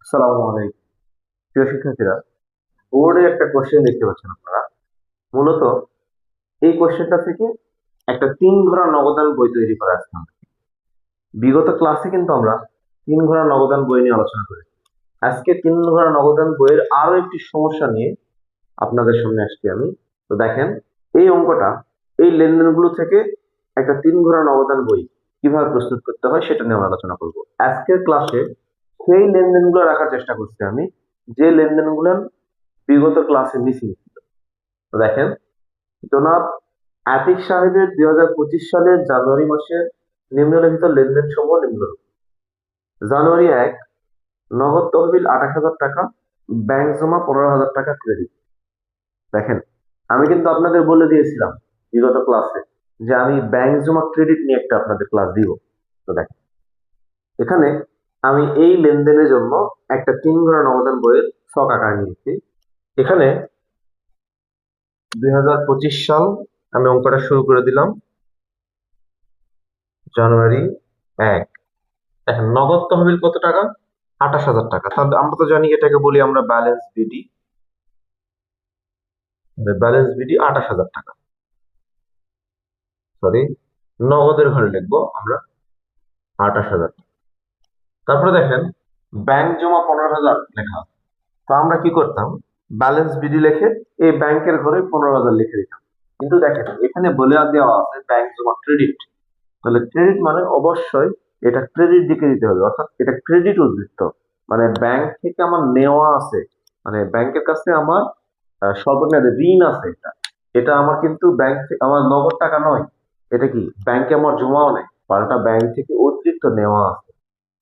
আসসালামু আলাইকুম। প্রিয় শিক্ষার্থীরা, বোর্ডে একটা কোশ্চেন দেখতে পাচ্ছেন আপনারা। মূলত এই কোশ্চেনটা থেকে একটা 3 ঘোড়া নগদান বই তৈরি করা আছে আমাদের। বিগত ক্লাসে কিন্তু আমরা 3 ঘোড়া নগদান বই নিয়ে আলোচনা করেছি। আজকে 3 ঘোড়া নগদান বইয়ের আরো একটি সমস্যা নিয়ে আপনাদের সামনে আসছি আমি। তো দেখেন, এই অঙ্কটা, এই লেনদেনগুলো থেকে একটা 3 ঘোড়া নগদান বই কিভাবে প্রস্তুত করতে হয় সেটা নিয়ে আমরা আলোচনা করব আজকের ক্লাসে। সেই লেনদেনগুলো রাখার চেষ্টা করছি আমি, যে লেনদেনগুলো বিগত ক্লাসে মিসিং ছিল। তো দেখেন, জনাব আতিক সাহেবের 2025 সালের জানুয়ারি মাসের নিম্নলিখিত লেনদেন সমূহ নিম্নরূপ। জানুয়ারি 1, নগদ তহবিল 28,000 টাকা, ব্যাংক জমা 15,000 টাকা ক্রেডিট। দেখেন, আমি কিন্তু আপনাদের বলে দিয়েছিলাম বিগত ক্লাসে যে আমি ব্যাংক জমা ক্রেডিট নিয়ে একটা আপনাদের ক্লাস দিব। তো দেখেন, এখানে আমি এই লেনদেনের জন্য একটা 3 ঘোড়া নগদান বইয়ের ছক আকার নিয়েছি। এখানে 2025 সাল, আমি অঙ্কটা শুরু করে দিলাম। জানুয়ারি 1, দেখেন নগদ তহবিল কত টাকা? 28,000 টাকা। তাহলে আমরা তো জানি এটাকে বলি আমরা ব্যালেন্স বিডি। ব্যালেন্স বিডি 28,000 টাকা, সরি, নগদের ঘরে লিখবো আমরা 28,000। তারপরে দেখেন, ব্যাংক জমা 15,000 লেখা আছে। তো আমরা কি করতাম? ব্যালেন্স বিডি লিখে এই ব্যাংকের ঘরে 15,000 লিখে দিতাম। কিন্তু দেখেন, এখানে বলে দেওয়া আছে ব্যাংক জমা ক্রেডিট। তাহলে ক্রেডিট মানে অবশ্যই এটা ক্রেডিট দিকে দিতে হবে, অর্থাৎ এটা ক্রেডিট উদ্বৃত্ত। মানে ব্যাংক থেকে আমার নেওয়া আছে, মানে ব্যাংকের কাছে আমার স্বল্পমেয়াদী ঋণ আছে। এটা এটা আমার কিন্তু ব্যাংক থেকে আমার নগদ টাকা নয়। এটা কি ব্যাংকে আমার জমাও নেই, পাল্টা ব্যাংক থেকে অতিরিক্ত নেওয়া আছে।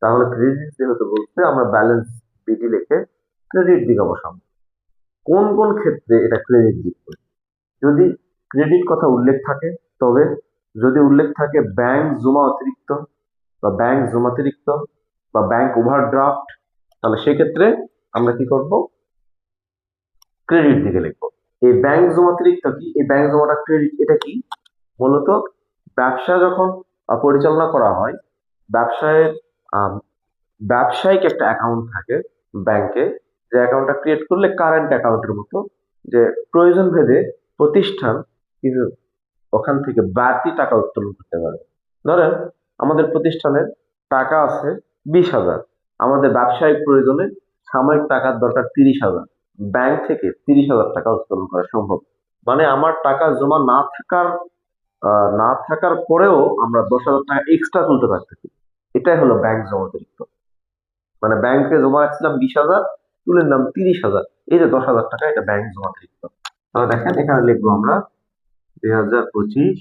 তাহলে ক্রেডিট যেহেতু বলছে, আমরা ব্যালেন্স বিডি লিখে ক্রেডিট দিকে বসাবো। কোন কোন ক্ষেত্রে এটা ক্রেডিট দিক? যদি ক্রেডিট কথা উল্লেখ থাকে, তবে যদি উল্লেখ থাকে ব্যাংক জমা অতিরিক্ত বা ব্যাংক জমাতিরিক্ত বা ব্যাংক ওভারড্রাফট, তাহলে সেক্ষেত্রে আমরা কি করব? ক্রেডিট দিকে লিখবো। এই ব্যাংক জমাতিরিক্ত কি? এই ব্যাংক জমাটা ক্রেডিট, এটা কি? মূলত ব্যবসা যখন পরিচালনা করা হয়, ব্যবসায়ের আম, ব্যবসায়িক একটা অ্যাকাউন্ট থাকে ব্যাংকে, যে অ্যাকাউন্টটা ক্রিয়েট করলে কারেন্ট অ্যাকাউন্টের মতো, যে প্রয়োজন ভেদে প্রতিষ্ঠান কিন্তু ওখান থেকে বাড়তি টাকা উত্তোলন করতে পারে। ধরেন, আমাদের প্রতিষ্ঠানের টাকা আছে 20,000, আমাদের ব্যবসায়িক প্রয়োজনে সাময়িক টাকার দরকার 30,000। ব্যাংক থেকে 30,000 টাকা উত্তোলন করা সম্ভব। মানে আমার টাকা জমা না থাকার পরেও আমরা 10,000 টাকা এক্সট্রা তুলতে পারতেছি। এটাই হলো ব্যাংক জমা অতিরিক্ত। মানে ব্যাংকে জমা রাখছিলাম 20,000, তুলে নিলাম 30,000, এই যে 10,000 টাকা, এটা ব্যাংক জমা অতিরিক্ত। তাহলে দেখেন, এখানে লিখবো আমরা 2025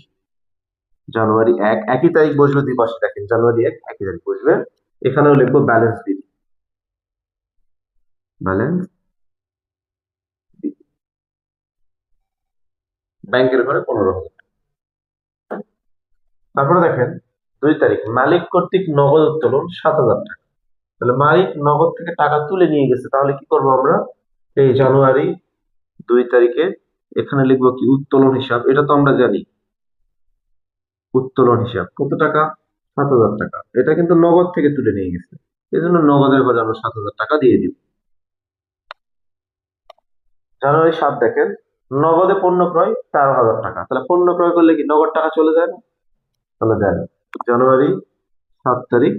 জানুয়ারি 1, একই তারিখ বসবে, দুই পাশে দেখেন জানুয়ারি 1 একই তারিখ বসবে। এখানেও লিখবো ব্যালেন্স বিল, ব্যালেন্স ব্যাংকের ঘরে 15,000। তারপরে দেখেন 2 তারিখ, মালিক কর্তৃক নগদ উত্তোলন 7,000 টাকা। তাহলে মালিক নগদ থেকে টাকা তুলে নিয়ে গেছে, তাহলে কি করবো আমরা? এই জানুয়ারি 2 তারিখে এখানে লিখবো কি? উত্তোলন হিসাব। এটা তো আমরা জানি, উত্তোলন হিসাব কত টাকা? 7,000 টাকা। এটা কিন্তু নগদ থেকে তুলে নিয়ে গেছে, এই জন্য নগদের ঘরে আমরা 7,000 টাকা দিয়ে দিব। জানুয়ারি 7 দেখেন, নগদে পণ্য ক্রয় 13,000 টাকা। তাহলে পণ্য ক্রয় করলে কি নগদ টাকা চলে যায় না? চলে যায় না। জানুয়ারি 7 তারিখ,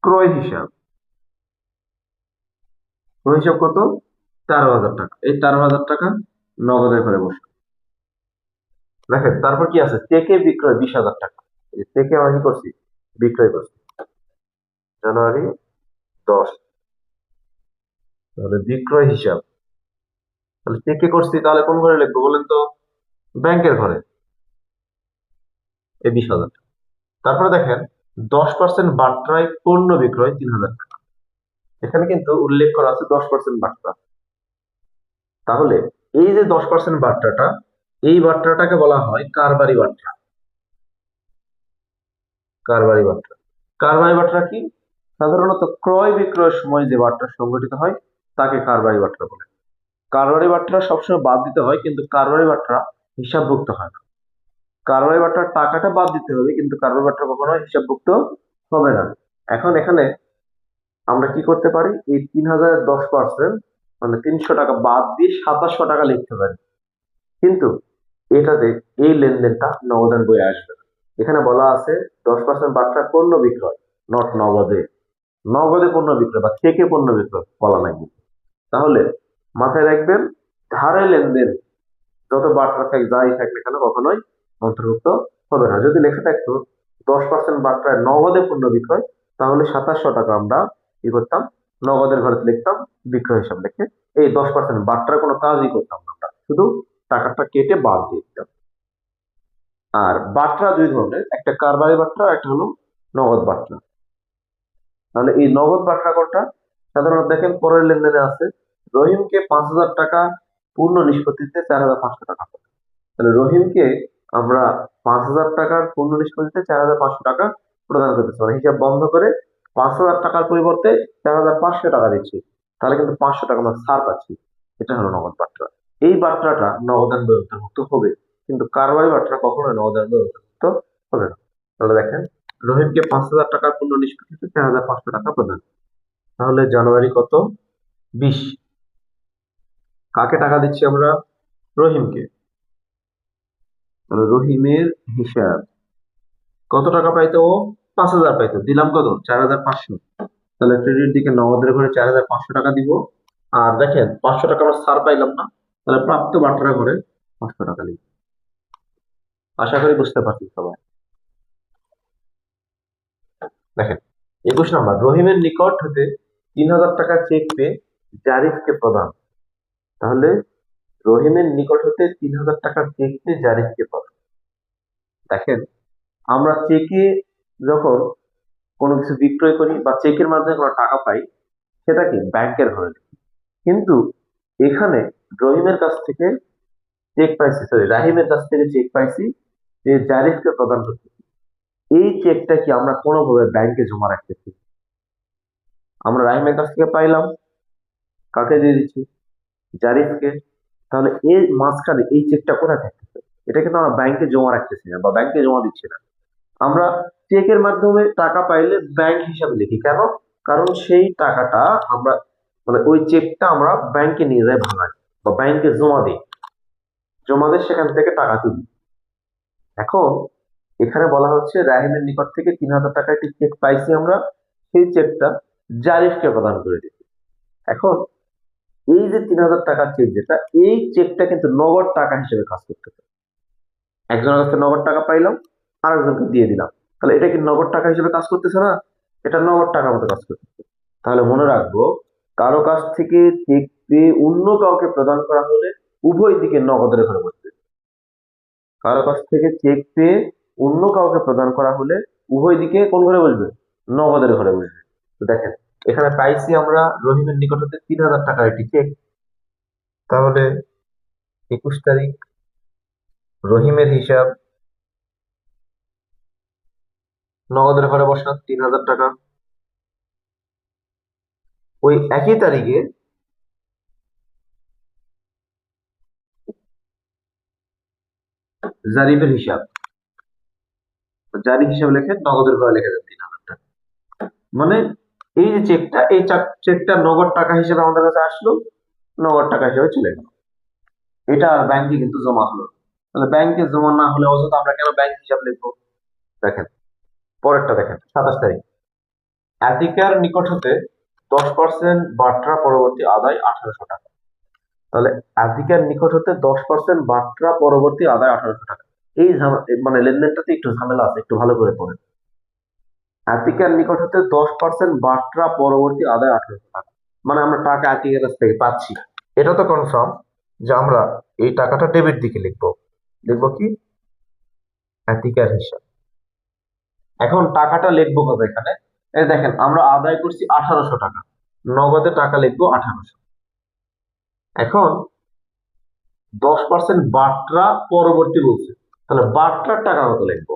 ক্রয় হিসাব। ক্রয় হিসাব কত? 13,000 টাকা। এই 13,000 টাকা নগদের ঘরে বসে। দেখেন, তারপর কি আছে? চেকে বিক্রয় 20,000 টাকা। এই চেকে আমরা কি করছি? বিক্রয় করছি। জানুয়ারি 10, তাহলে বিক্রয় হিসাব। তাহলে চেকে করছি, তাহলে কোন ঘরে লিখবো বলেন তো? ব্যাংকের ঘরে, এই 20,000। তারপরে দেখেন, 10% বাট্রায় পণ্য বিক্রয় 3,000 টাকা। এখানে কিন্তু উল্লেখ করা আছে 10% বাট্রা। তাহলে এই যে 10% বাট্রাটা, এই বাট্রাটাকে বলা হয় কারবারি বাট্রা। কারবারি বাট্রা, কারবারি বাট্রা কি? সাধারণত ক্রয় বিক্রয়ের সময় যে বাট্রা সংঘটিত হয় তাকে কারবারি বাট্রা বলে। কারবারি বাট্রা সবসময় বাদ দিতে হয়, কিন্তু কারবারি বাট্রা হিসাবভুক্ত হয় না। কারবারি বাট্রার টাকাটা বাদ দিতে হবে, কিন্তু কারবারি বাট্রা কখনো হিসাবভুক্ত হবে না। এখন এখানে আমরা কি করতে পারি, এই 3000-এর 10% মানে 300 টাকা বাদ দিয়ে 2700 টাকা লিখতে পারি। কিন্তু এটাতে এই লেনদেনটা নগদান বইয়ে আসবে না। এখানে বলা আছে 10% বাট্টা পণ্য বিক্রয়, নট নগদে। নগদে পণ্য বিক্রয় বা চেকে পণ্য বিক্রয় বলা নাই। তাহলে মাথায় রাখবেন, ধারে লেনদেন যত বাট্টা থাক যাই থাক না কেন কখনোই অন্তর্ভুক্ত হবে না। যদি লেখা থাকতো 10% বাট্টায় নগদে পণ্য বিক্রয়, তাহলে 2700 টাকা আমরা কি করতাম, নগদের ঘরে লিখতাম, বিক্রয় হিসাব লিখে এই 10% বাট্টার কোনো কাজই করতাম না, আমরা শুধু টাকাটা কেটে বাদ দিয়ে দিতাম। আর বাট্টা দুই ধরনের, একটা কারবারি বাট্টা, একটা হলো নগদ বাট্টা। তাহলে এই নগদ বাট্টা কোনটা? সাধারণত দেখেন পরের লেনদেনে আছে রহিমকে 5000 টাকা পূর্ণ নিষ্পত্তিতে 4500 টাকা। তাহলে রহিমকে আমরা 5000 টাকার পূর্ণ নিষ্পত্তিতে 4500 টাকা প্রদান করতেছি, মানে হিসাব বন্ধ করে 5000 টাকার পরিবর্তে 4500 টাকা দিচ্ছি। তাহলে কিন্তু 500 টাকা আমরা ছাড় পাচ্ছি। এটা হলো নগদ বাট্টা। এই বাট্টাটা নগদান বই অন্তর্ভুক্ত হবে, কিন্তু কারবারি বাট্টা কখনোই নগদান বই অন্তর্ভুক্ত হবে না। তাহলে দেখেন রহিমকে 5000 টাকার পূর্ণ নিষ্পত্তিতে 4500 টাকা প্রদান। তাহলে জানুয়ারি কত? 20। কাকে টাকা দিচ্ছি আমরা? রহিমকে। তাহলে রহিমের হিসাব কত টাকা পাইতো ও? 5000 পাইতো, দিলাম কত? 4500। তাহলে ক্রেডিট দিকে নগদের ঘরে 4500 টাকা দিব। আর দেখেন 500 টাকা আমরা ছাড় পাইলাম না, তাহলে প্রাপ্ত বাট্টার ঘরে 500 টাকা লিখব। আশা করি বুঝতে পারছি সবাই। দেখেন 21 নাম্বার, রহিমের নিকট হতে 3000 টাকা চেক পেয়ে জারিফকে প্রদান। তাহলে রহিমের নিকট হতে 3000 টাকা চেক পেয়ে জারিফকে প্রদান। দেখেন আমরা চেকে যখন কোনো কিছু বিক্রয় করি বা চেকের মাধ্যমে কোনো টাকা পাই, সেটা কি ব্যাংকের ঘরে লিখি। কিন্তু এখানে রহিমের কাছ থেকে চেক পাইছি, সরি রাহিমের কাছ থেকে চেক পাইছি যে জারিফকে প্রদান করতে। এই চেকটা কি আমরা কোনোভাবে ব্যাংকে জমা রাখতেছি? আমরা রাহিমের কাছ থেকে পাইলাম, কাকে দিয়ে দিচ্ছি? জারিফকে। তাহলে এর মাঝখানে এই চেকটা কোথায় থাকতেছে? এটা কিন্তু আমরা ব্যাংকে জমা রাখতেছি না বা ব্যাংকে জমা দিচ্ছি না। আমরা চেকের মাধ্যমে টাকা পাইলে ব্যাংক হিসাবে লিখি, কেন? কারণ সেই টাকাটা আমরা মানে ওই চেকটা আমরা ব্যাংকে নিয়ে যাই ভাঙাই বা ব্যাংকে জমা দিই, জমা দিয়ে সেখান থেকে টাকা তুলি। এখন এখানে বলা হচ্ছে রাহিমের নিকট থেকে 3000 টাকা একটি চেক পাইছি আমরা, সেই চেকটা জারিফকে প্রদান করে দিই। এখন এই যে 3000 টাকার চেক যেটা, এই চেকটা কিন্তু নগদ টাকা হিসেবে কাজ করতেছে। একজনের কাছ থেকে নগদ টাকা পাইলাম, আরেকজনকে দিয়ে দিলাম, তাহলে এটা কি নগদ টাকা হিসেবে কাজ করতেছে না? এটা নগদ টাকার মতো কাজ করতেছে। তাহলে মনে রাখবো, কারো কাছ থেকে চেক পেয়ে অন্য কাউকে প্রদান করা হলে উভয় দিকে নগদের ঘরে বসবে। কারো কাছ থেকে চেক পেয়ে অন্য কাউকে প্রদান করা হলে উভয় দিকে কোন ঘরে বসবে? নগদের ঘরে বসবে। তো দেখেন এখানে পাইছি আমরা রহিমের নিকট হতে 3000 টাকার একটি চেক। তাহলে 21 তারিখ রহিমের হিসাব নগদের ঘরে বসান 3000 টাকা। ওই একই তারিখে জারিফের হিসাব, জারি হিসাব লেখেন, নগদের ঘরে লিখে দেন 3000 টাকা। মানে এই যে চেকটা, এই চেকটা নগদ টাকা হিসেবে আমাদের কাছে আসলো, নগদ টাকা হিসেবে চলে গেল। এটা আর ব্যাংকে কিন্তু জমা হলো না। তাহলে ব্যাংকে জমা না হলে অযথা আমরা কেন ব্যাংক হিসাব লিখবো? দেখেন পরেরটা দেখেন 27 তারিখ, আতিকার নিকট হতে 10% বাট্রা পরবর্তী আদায় 1800 টাকা। তাহলে আতিকার নিকট হতে 10% বাট্রা পরবর্তী আদায় 1800 টাকা। এই মানে লেনদেনটাতে একটু ঝামেলা আছে, একটু ভালো করে পড়েন। আতিকার নিকট হতে 10% বাট্রা পরবর্তী আদায় 1800 টাকা, মানে আমরা টাকা আতিকের কাছ থেকে পাচ্ছি। এটা তো কনফার্ম যে আমরা এই টাকাটা ডেবিট দিকে লিখবো। লিখবো কি? আতিকার হিসাব। এখন টাকাটা লিখবো কত এখানে? এই দেখেন আমরা আদায় করছি 1800 টাকা, নগদে টাকা লিখবো 1800। এখন 10% বাট্রা পরবর্তী বলছে, তাহলে বাট্রার টাকা কত লিখবো?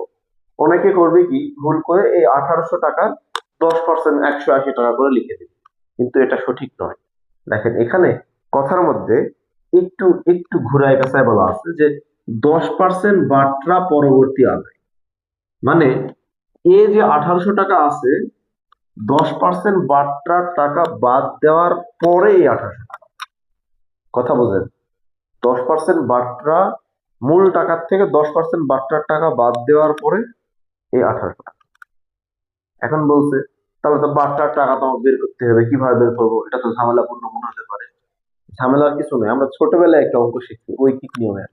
অনেকে করবে কি ভুল করে এই 1800 টাকার 10% 180 টাকা করে লিখে দিবে, কিন্তু এটা সঠিক নয়। দেখেন এখানে কথার মধ্যে একটু একটু ঘুরায় পেঁচায় বলা আছে যে 10% বাট্রা পরবর্তী আদায়, মানে এ যে 1800 টাকা আছে 10% বাট্টার টাকা বাদ দেওয়ার পরে এই 1800 টাকা। কথা বোঝেন, 10% বাট্টা, মূল টাকার থেকে 10% বাট্টার টাকা বাদ দেওয়ার পরে এই 1800 টাকা। এখন বলছে তাহলে তো বাট্টার টাকা তো আমাকে বের করতে হবে, কিভাবে বের করবো? এটা তো ঝামেলাপূর্ণ মনে হতে পারে। ঝামেলার কিছু নেই, আমরা ছোটবেলায় একটা অঙ্ক শিখছি ঐকিক নিয়মে।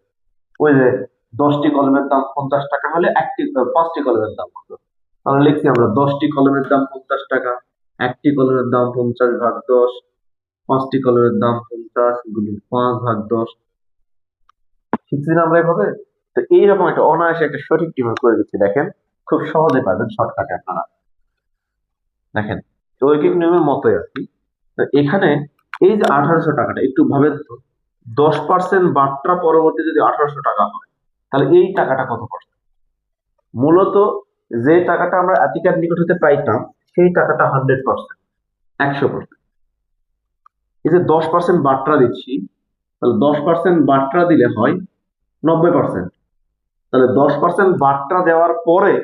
ওই যে 10টি কলমের দাম 50 টাকা হলে 5টি কলমের দাম কত? তাহলে লিখছি আমরা 10টি কলমের দাম 50 টাকা, একটি কলমের দাম 50 ভাগ 10, 5টি কলমের দাম 50 গুণিত 5 ভাগ 10। শিখছি না আমরা এভাবে? তো এইরকম একটা অনায়াসে একটা সঠিক নিয়ম করে দিচ্ছি, দেখেন খুব সহজে পাবেন শর্টকাটে আপনারা। দেখেন ঐকিক নিয়মের মতোই আর কি। তো এখানে এই যে 1800 টাকাটা একটু ভাবেন তো, 10% বাট্টা পরবর্তী যদি 1800 টাকা হয়, তাহলে এই টাকাটা কত পার্সেন্ট? মূলত যে টাকাটা আমরা আতিকার নিকট হতে পাইতাম সেই টাকাটা 100%, 100%। এই যে 10% বাট্টা দিচ্ছি, তাহলে 10% বাট্টা দিলে হয় 90%। তাহলে 10% বাট্টা দেওয়ার পরে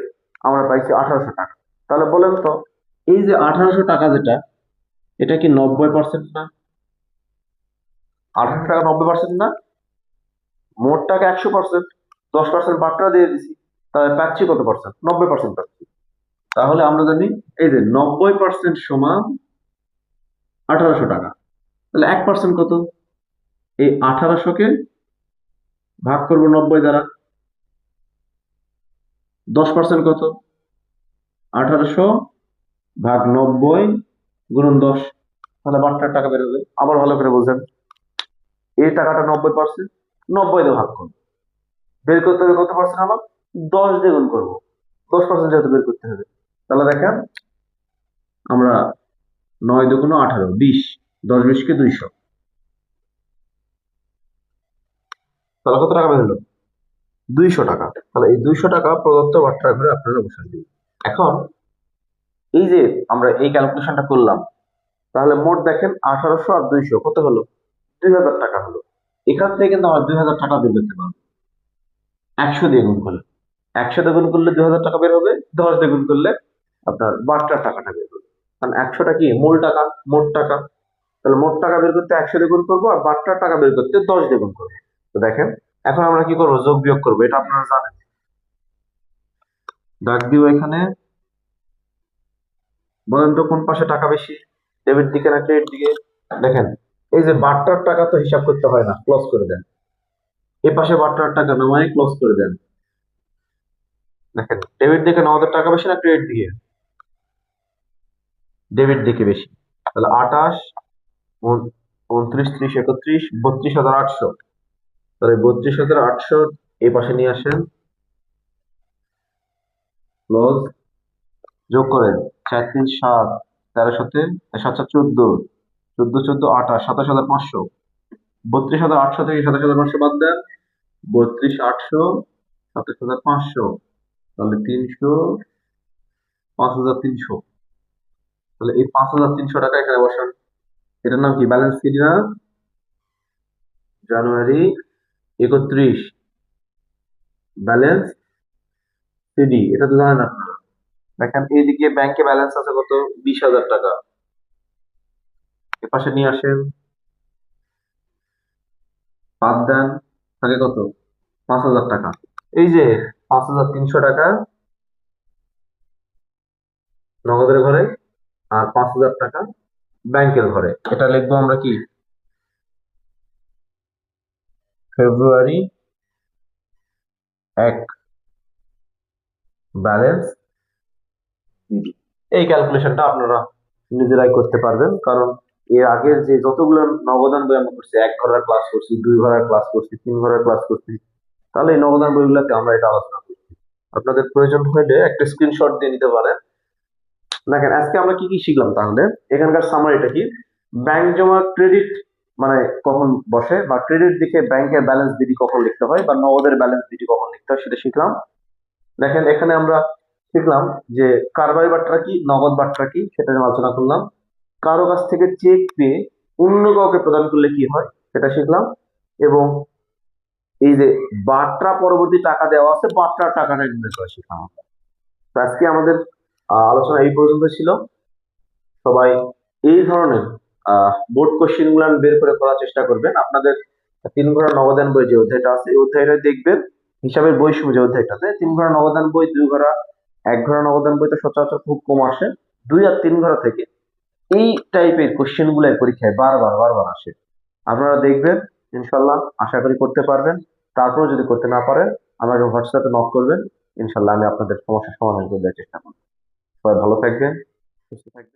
আমরা পাইছি 1800 টাকা। তাহলে বলেন তো, এই যে 1800 টাকা যেটা, এটা কি 90% না? 1800 টাকা 90% না? মোট টাকা 100%, 10% বাট্টা দিয়ে দিছি, তাহলে পাচ্ছি কত পার্সেন্ট? 90% পাচ্ছি। তাহলে আমরা জানি এই যে 90% সমান 1800 টাকা। তাহলে 1% কত? এই 1800 কে ভাগ করবো 90 দ্বারা। 10% কত? 1800 ভাগ 90 গুণন 10। তাহলে বাট্টার টাকা বের হবে। আবার ভালো করে বোঝেন, এই টাকাটা 90%, 90 দিয়ে ভাগ করবো। বের করতে হবে কত পার্সেন্ট? আমার 10 দিয়ে গুণ করবো, 10% যেহেতু বের করতে হবে। তাহলে দেখেন আমরা 9 দুগুণ 18, 20, 10 20 কে 200। তাহলে কত টাকা বের হলো? 200 টাকা। তাহলে এই 200 টাকা প্রদত্ত বাট্টার ঘরে আপনারা বসাই দিন। এখন এই যে আমরা এই ক্যালকুলেশনটা করলাম, তাহলে মোট দেখেন 1800 আর 200 কত হলো? 2000 টাকা হলো। এখান থেকে কিন্তু আমরা 2000 টাকা বের করতে পারবো 100 দিয়ে গুণ করলে। 100 দিয়ে গুণ করলে 2000 টাকা বের হবে, 10 দিয়ে গুণ করলে আপনার বাট্টার টাকাটা বের হবে। কারণ 100টা কি মূল টাকা, মোট টাকা। তাহলে মোট টাকা বের করতে 100 দিয়ে গুণ করবো, আর বাট্টার টাকা বের করতে 10 দিয়ে গুণ করবো। তো দেখেন এখন আমরা কি করবো? যোগ বিয়োগ করবো, এটা আপনারা জানেন। দাগ দিব এখানে। বলেন তো কোন পাশে টাকা বেশি, ডেবিট দিকে না ক্রেডিট দিকে? দেখেন এই যে বাট্টার টাকা তো হিসাব করতে হয় না, ক্লোজ করে দেন। এ পাশে বাট্টার টাকা নামায় ক্লোজ করে দেন। দেখেন ডেবিট দিকে আমাদের টাকা বেশি না ক্রেডিট দিকে? ডেবিট দিকে বেশি। তাহলে 28, 29, 30, 31, 32,800। তাহলে 32,800 এই পাশে নিয়ে আসেন, ক্লোজ। যোগ করেন 4 3 7, 13 সাথে 7 7 14, 14 14 28, 27,500। 32,800 থেকে 27,500 বাদ দেন, 32,800, 27,500, তাহলে 300, 5,300। তাহলে এই 5,300 টাকা এখানে বসান। এটার নাম কি? ব্যালেন্স কি না? জানুয়ারি 31 ব্যালেন্স সিডি, এটা তো জানেন আপনারা। দেখেন এইদিকে ব্যাংকে ব্যালেন্স আছে কত? 20,000 টাকা। এপাশে নিয়ে আসেন, বাদ দেন, থাকে কত? 5,000 টাকা। এই যে 5,300 টাকা নগদের ঘরে, আর 5,000 টাকা ব্যাংকের ঘরে। এটা লিখবো আমরা কি? ফেব্রুয়ারি 1 ব্যালেন্স সিডি। এই ক্যালকুলেশনটা আপনারা নিজেরাই করতে পারবেন, কারণ এর আগের যে যতগুলো নগদান বই আমরা করছি, 1 ঘরের ক্লাস করছি, 2 ঘরের ক্লাস করছি, 3 ঘরের ক্লাস করছি, তাহলে এই নগদান বইগুলোতে আমরা এটা আলোচনা করছি। আপনাদের প্রয়োজন হলে একটা স্ক্রিনশট দিয়ে নিতে পারেন। দেখেন আজকে আমরা কি কি শিখলাম তাহলে, এখানকার সামারিটা কি? ব্যাংক জমা ক্রেডিট মানে কখন বসে, বা ক্রেডিট দিকে ব্যাংকের ব্যালেন্স বিডি কখন লিখতে হয়, বা নগদের ব্যালেন্স বিডি কখন লিখতে হয়, সেটা শিখলাম। দেখেন এখানে আমরা শিখলাম যে কারবারি বাট্টা কি, নগদ বাট্টা কি, সেটা নিয়ে আলোচনা করলাম। কারো কাছ থেকে চেক পেয়ে অন্য কাউকে প্রদান করলে কি হয় সেটা শিখলাম। এবং এই যে বাট্টা পরবর্তী টাকা দেওয়া আছে, বাট্টার টাকাটা নির্ণয় করা শিখলাম। তো আজকে আমাদের আলোচনা এই পর্যন্ত ছিল। সবাই এই ধরনের বোর্ড কোশ্চেন গুলো বের করে করার চেষ্টা করবেন। আপনাদের 3 ঘোড়া নগদান বই যে অধ্যায়টা আছে এই অধ্যায়টা দেখবেন, হিসাবের বই যে অধ্যায়টাতে 3 ঘোড়া নগদান বই, 2 ঘোড়া, 1 ঘোড়া নগদান বই তো সচরাচর খুব কম আসে, 2 আর 3 ঘোড়া থেকে এই টাইপের কোশ্চেন গুলো পরীক্ষায় বারবার বারবার আসে। আপনারা দেখবেন, ইনশাল্লাহ আশা করি করতে পারবেন। তারপরে যদি করতে না পারেন আমাকে হোয়াটসঅ্যাপে নক করবেন, ইনশাল্লাহ আমি আপনাদের সমস্যার সমাধান করে দেওয়ার চেষ্টা করব। সবাই ভালো থাকবেন, সুস্থ থাকবেন।